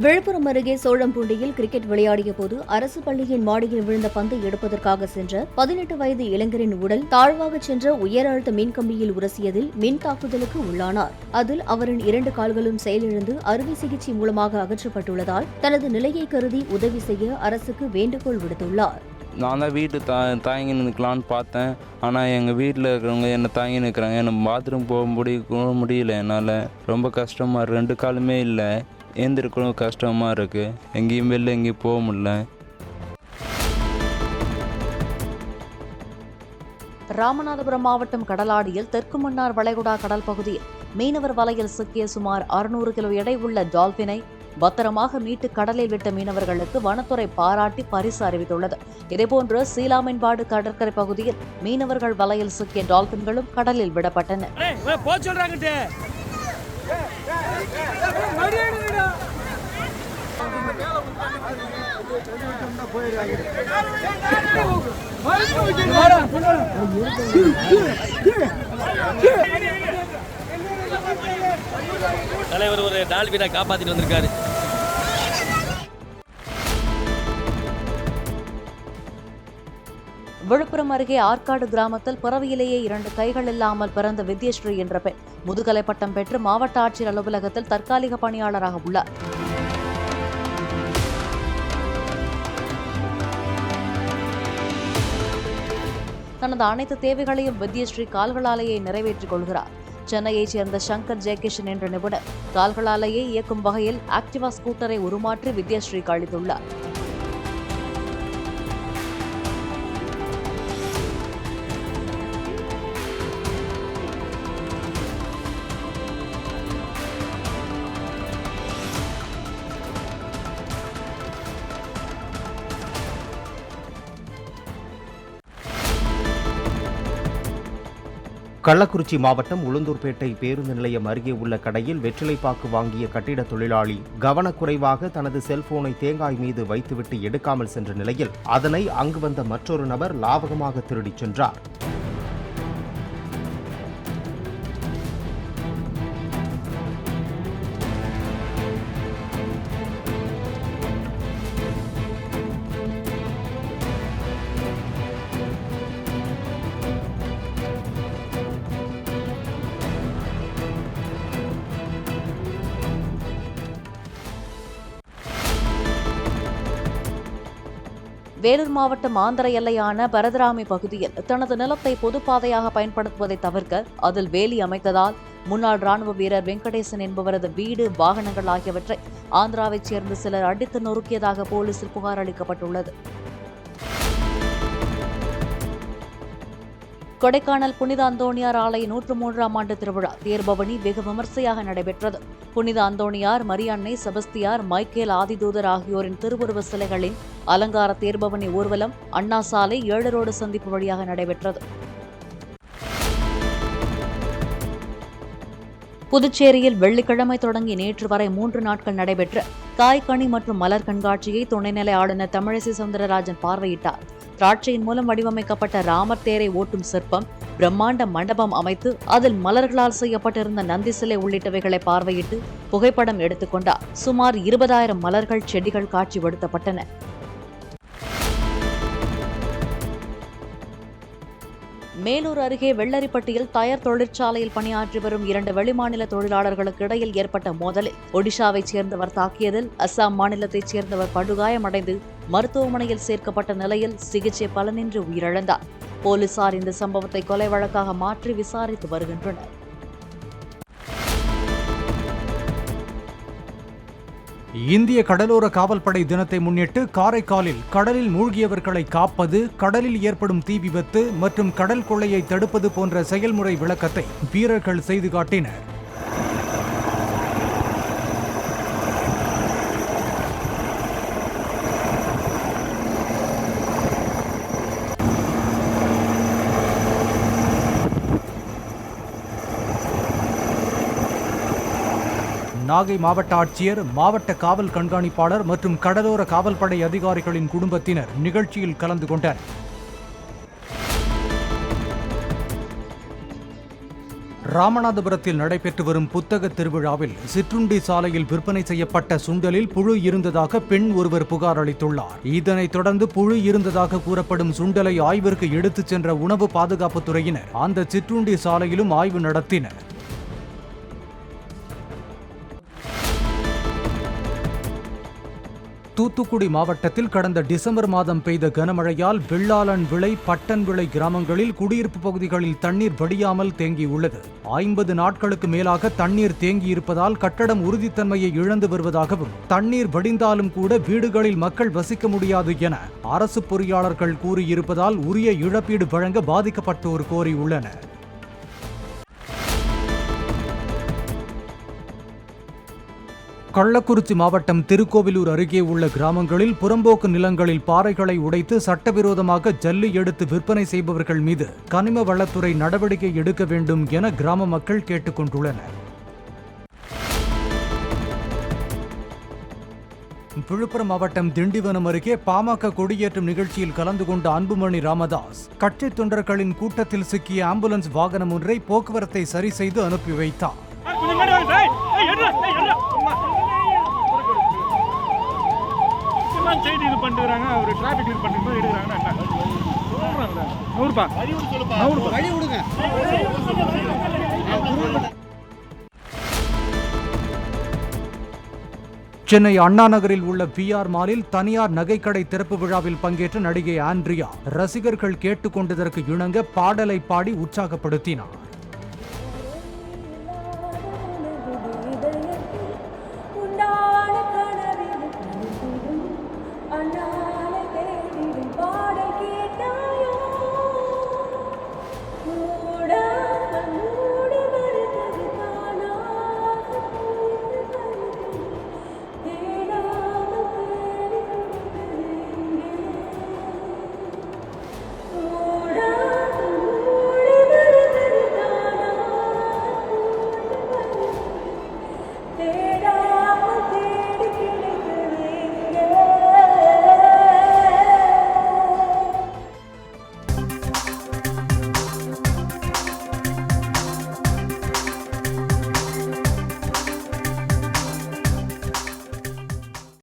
விழுப்புரம் அருகே சோழம்பூண்டியில் கிரிக்கெட் விளையாடிய போது அரசு பள்ளியின் மாடியில் விழுந்த பந்தை எடுப்பதற்காக சென்ற 18 வயது இளைஞரின் உடல் தாழ்வாக சென்ற உயர் அழுத்த மின்கம்பியில் உரசியதில் மின் தாக்குதலுக்கு உள்ளானார். அதில் அவரின் 2 கால்களும் செயலிழந்து அறுவை சிகிச்சை மூலமாக அகற்றப்பட்டுள்ளதால் தனது நிலையை கருதி உதவி செய்ய அரசுக்கு வேண்டுகோள் விடுத்துள்ளார். நான் தான் வீட்டு தாங்கி நிற்கலான்னு பார்த்தேன். ஆனால் எங்கள் வீட்டில் இருக்கிறவங்க என்னை தாங்கி நிற்கிறாங்க. எனக்கு பாத்ரூம் போக முடியல. என்னால் ரொம்ப கஷ்டமாக இருக்குது. 2 காலுமே இல்லை. ஏந்திருக்கணும் கஷ்டமாக இருக்குது. எங்கேயும் எங்கேயும் போக முடியல. ராமநாதபுரம் மாவட்டம் கடலாடியில் தெற்கு மன்னார் வளைகுடா கடல் பகுதியில் மீனவர் வலையில் சிக்கிய சுமார் 600 கிலோ எடை உள்ள டால்பினை பத்திரமாக மீட்டு கடலில் விட்ட மீனவர்களுக்கு வனத்துறை பாராட்டி பரிசு அறிவித்துள்ளது. இதேபோன்று சீலாமீன்பாடு கடற்கரை பகுதியில் மீனவர்கள் வலையில் சிக்கிய டால்பின்களும் கடலில் விடப்பட்டன. தலைவர் ஒரு டால்பினை காப்பாத்திட்டு வந்திருக்காரு. விழுப்புரம் அருகே ஆற்காடு கிராமத்தில் பிறவியிலேயே 2 கைகள் இல்லாமல் பிறந்த வித்யஸ்ரீ என்ற பெண் முதுகலை பட்டம் பெற்று மாவட்ட ஆட்சியர் அலுவலகத்தில் தற்காலிக பணியாளராக உள்ளார். தனது அனைத்து தேவைகளையும் வித்யஸ்ரீ கால்களாலேயே நிறைவேற்றிக் கொள்கிறார். சென்னையைச் சேர்ந்த சங்கர் ஜெயகிஷன் என்ற நிபுணர் கால்களாலேயே இயக்கும் வகையில் ஆக்டிவா ஸ்கூட்டரை உருமாற்றி வித்யஸ்ரீக்கு அளித்துள்ளார். கள்ளக்குறிச்சி மாவட்டம் உளுந்தூர்பேட்டை பேருந்து நிலையம் அருகே உள்ள கடையில் வெற்றிலைப்பாக்கு வாங்கிய கட்டிட தொழிலாளி கவனக்குறைவாக தனது செல்போனை தேங்காய் மீது வைத்துவிட்டு எடுக்காமல் சென்ற நிலையில் அதனை அங்கு வந்த மற்றொரு நபர் லாவகமாக திருடிச் சென்றார். வேலூர் மாவட்டம் ஆந்திர எல்லையான பரதராமி பகுதியில் தனது நிலத்தை பொதுப்பாதையாக பயன்படுத்துவதை தவிர்க்க அதில் வேலி அமைத்ததால் முன்னாள் ராணுவ வீரர் வெங்கடேசன் என்பவரது வீடு, வாகனங்கள் ஆகியவற்றை ஆந்திராவைச் சேர்ந்த சிலர் அடித்து நொறுக்கியதாக போலீசில் புகார் அளிக்கப்பட்டுள்ளது. கொடைக்கானல் புனித அந்தோணியார் ஆலய 103ஆம் ஆண்டு திருவிழா தேர்பவனி வெகு விமர்சையாக நடைபெற்றது. புனித அந்தோணியார், மரியான்னை, செபஸ்தியார், மைக்கேல் ஆதிதூதர் ஆகியோரின் திருவுருவ சிலைகளின் அலங்கார தேர்பவனி ஊர்வலம் அண்ணா சாலை 7 ரோடு சந்திப்பு வழியாக நடைபெற்றது. புதுச்சேரியில் வெள்ளிக்கிழமை தொடங்கி நேற்று வரை 3 நாட்கள் நடைபெற்ற காய், கனி மற்றும் மலர் கண்காட்சியை துணைநிலை ஆளுநர் தமிழிசை சவுந்தரராஜன் பார்வையிட்டார். திராட்சையின் மூலம் வடிவமைக்கப்பட்ட ராமர் தேரை ஓட்டும் சிற்பம், பிரம்மாண்ட மண்டபம் அமைத்து அதில் மலர்களால் செய்யப்பட்டிருந்த நந்தி சிலை உள்ளிட்டவைகளை பார்வையிட்டு புகைப்படம் எடுத்துக்கொண்டார். சுமார் 20,000 மலர்கள், செடிகள் காட்சிப்படுத்தப்பட்டன. மேலூர் அருகே வெள்ளரிப்பட்டியில் டயர் தொழிற்சாலையில் பணியாற்றி வரும் 2 வெளிமாநில தொழிலாளர்களுக்கு இடையில் ஏற்பட்ட மோதலில் ஒடிஷாவைச் சேர்ந்தவர் தாக்கியதில் அஸ்ஸாம் மாநிலத்தைச் சேர்ந்தவர் படுகாயமடைந்து மருத்துவமனையில் சேர்க்கப்பட்ட நிலையில் சிகிச்சை பலனின்றி உயிரிழந்தார். போலீசார் இந்த சம்பவத்தை கொலை வழக்காக மாற்றி விசாரித்து வருகின்றனர். இந்திய கடலோர காவல்படை தினத்தை முன்னிட்டு காரைக்காலில் கடலில் மூழ்கியவர்களை காப்பது, கடலில் ஏற்படும் தீ விபத்து மற்றும் கடல் கொள்ளையை தடுப்பது போன்ற செயல்முறை விளக்கத்தை வீரர்கள் செய்து காட்டினர். நாகை மாவட்ட ஆட்சியர், மாவட்ட காவல் கண்காணிப்பாளர் மற்றும் கடலோர காவல்படை அதிகாரிகளின் குடும்பத்தினர் நிகழ்ச்சியில் கலந்து கொண்டனர். ராமநாதபுரத்தில் நடைபெற்று வரும் புத்தக திருவிழாவில் சிற்றுண்டி சாலையில் விற்பனை செய்யப்பட்ட சுண்டலில் புழு இருந்ததாக பெண் ஒருவர் புகார் அளித்துள்ளார். இதனைத் தொடர்ந்து புழு இருந்ததாக கூறப்படும் சுண்டலை ஆய்விற்கு எடுத்துச் சென்ற உணவு பாதுகாப்புத் துறையினர் அந்த சிற்றுண்டி சாலையிலும் ஆய்வு நடத்தினர். தூத்துக்குடி மாவட்டத்தில் கடந்த டிசம்பர் மாதம் பெய்த கனமழையால் வெள்ளாளன் விளை, பட்டன் விளை கிராமங்களில் குடியிருப்பு பகுதிகளில் தண்ணீர் வடியாமல் தேங்கியுள்ளது. 50 நாட்களுக்கு மேலாக தண்ணீர் தேங்கியிருப்பதால் கட்டடம் உறுதித்தன்மையை இழந்து வருவதாகவும், தண்ணீர் வடிந்தாலும் கூட வீடுகளில் மக்கள் வசிக்க முடியாது என அரசு பொறியாளர்கள் கூறியிருப்பதால் உரிய இழப்பீடு வழங்க பாதிக்கப்பட்டோர் கோரியுள்ளனர். கள்ளக்குறிச்சி மாவட்டம் திருக்கோவிலூர் அருகே உள்ள கிராமங்களில் புறம்போக்கு நிலங்களில் பாறைகளை உடைத்து சட்டவிரோதமாக ஜல்லி எடுத்து விற்பனை செய்பவர்கள் மீது கனிம வளத்துறை நடவடிக்கை எடுக்க வேண்டும் என கிராம மக்கள் கேட்டுக் கொண்டுள்ளனர். விழுப்புரம் மாவட்டம் திண்டிவனம் அருகே பாமக கொடியேற்றும் நிகழ்ச்சியில் கலந்து கொண்ட அன்புமணி ராமதாஸ் கட்சி தொண்டர்களின் கூட்டத்தில் சிக்கிய ஆம்புலன்ஸ் வாகனம் ஒன்றை போக்குவரத்தை சரி செய்து அனுப்பி வைத்தார். சென்னை அண்ணா நகரில் உள்ள VR மாலில் தனியார் நகைக்கடை திறப்பு விழாவில் பங்கேற்ற நடிகை ஆண்ட்ரியா ரசிகர்கள் கேட்டுக்கொண்டதற்கு இணங்க பாடலை பாடி உற்சாகப்படுத்தினார்.